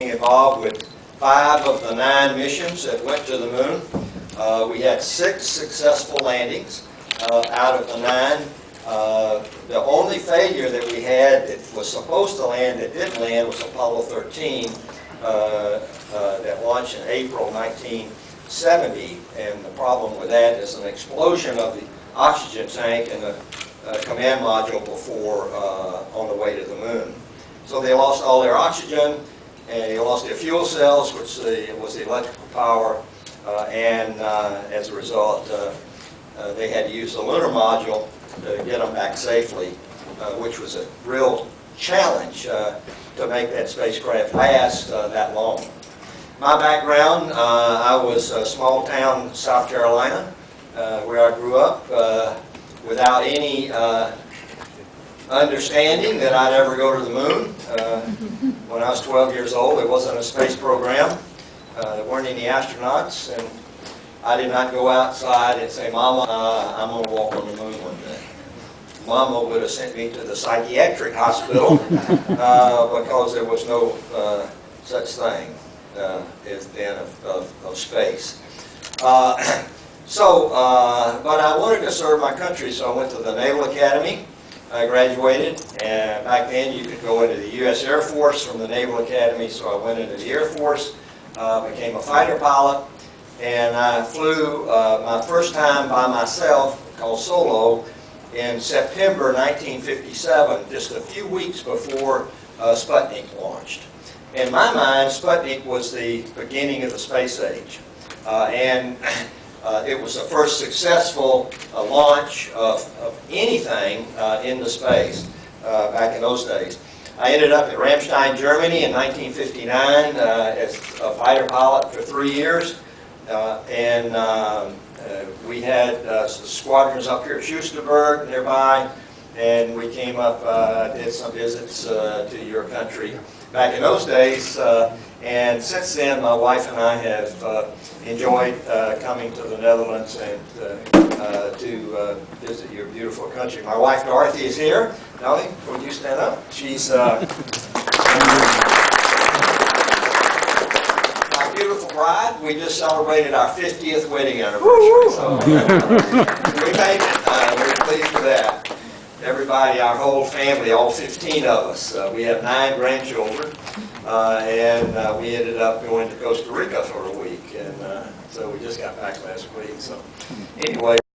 Involved with 5 of the 9 missions that went to the moon. We had 6 successful landings out of the 9. The only failure that we had that was supposed to land that didn't land was Apollo 13 that launched in April 1970. And the problem with that is an explosion of the oxygen tank in the command module before on the way to the moon. So they lost all their oxygen. And they lost their fuel cells, which was the electrical power, and as a result, they had to use the lunar module to get them back safely, which was a real challenge to make that spacecraft last that long. My background, I was a small town South Carolina, where I grew up, without any understanding that I'd ever go to the moon. When I was 12 years old, there wasn't a space program. There weren't any astronauts, and I did not go outside and say, "Mama, I'm going to walk on the moon one day." Mama would have sent me to the psychiatric hospital because there was no such thing as then of space. But I wanted to serve my country, so I went to the Naval Academy. I graduated, and back then you could go into the U.S. Air Force from the Naval Academy, so I went into the Air Force, became a fighter pilot, and I flew my first time by myself, called solo, in September 1957, just a few weeks before Sputnik launched. In my mind, Sputnik was the beginning of the space age, and it was the first successful launch of anything into space back in those days. I ended up in Ramstein, Germany in 1959 as a fighter pilot for 3 years. We had squadrons up here at Schusterberg nearby, and we came up, did some visits to your country back in those days. And since then, my wife and I have enjoyed coming to the Netherlands and to visit your beautiful country. My wife Dorothy is here. Dolly, would you stand up? She's my beautiful bride. We just celebrated our 50th wedding anniversary. So we made it. We're pleased with that. Everybody, our whole family, all 15 of us. We have 9 grandchildren. And we ended up going to Costa Rica for a week, and so we just got back last week. So anyway.